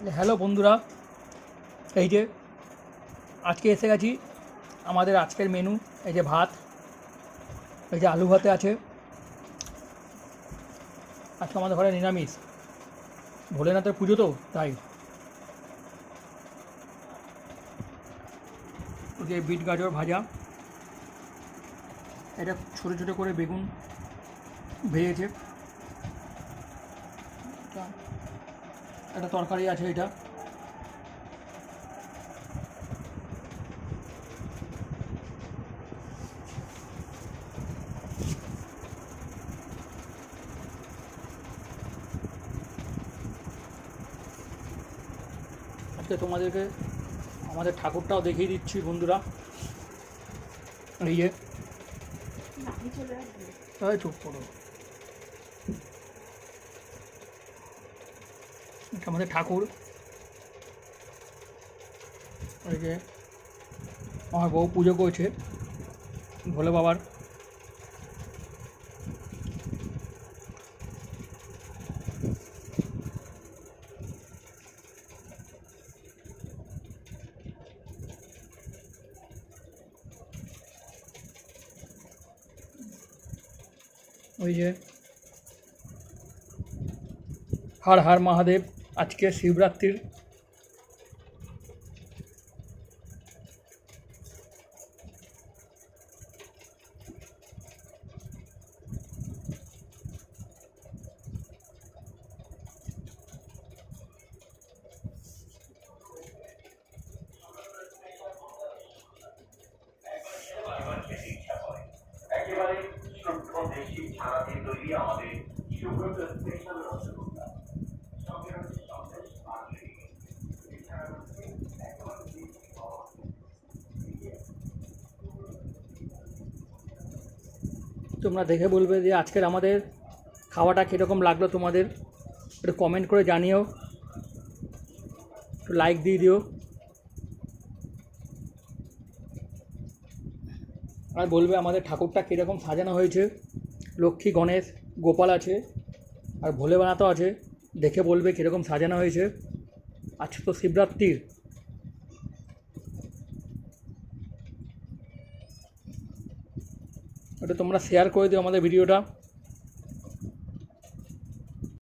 Hello বন্ধুরা, এই যে আজকে এসে গেছি আমাদের আজকের মেনু। এই যে ভাত, এই যে আলু ভাতে আছে। আজকে আমাদের ঘরে নিরামিষ, ভোলেনাথের পুজো তো তাই। ওই যে বিট গাজর ভাজা, এটা ছোটো ছোটো করে বেগুন ভেজেছে, একটা তরকারি আছে। এটা আজকে তোমাদেরকে আমাদের ঠাকুরটাও দেখিয়ে দিচ্ছি বন্ধুরা। এই যে চুপ করো, এটা আমাদের ঠাকুর। এই যে আমার বউ পুজো করছে ভোলে বাবার। ওই যে হর হর মহাদেব, আজকে শিবরাত্রির। একেবারে শুদ্ধ দেশি ছানা দিয়ে তৈরি আমাদের সুব্রত স্পেশাল রসগোল্লা। সঙ্গে রয়েছে সন্দেশ পানলি, এছাড়া রয়েছে একেবারে দেশি খাবার। তোমরা দেখে বলবে যে আজকের আমাদের খাওয়াটা কীরকম লাগলো তোমাদের, একটু কমেন্ট করে জানিও, একটু লাইক দিয়ে দিও। আর বলবে আমাদের ঠাকুরটা কীরকম সাজানো হয়েছে। লক্ষ্মী, গণেশ, গোপাল আছে, আর ভোলে বানাতো আছে। দেখে বলবে কীরকম সাজানো হয়েছে। আজকে তো শিবরাত্রির। একটু তোমরা শেয়ার করে দিও আমাদের ভিডিওটা।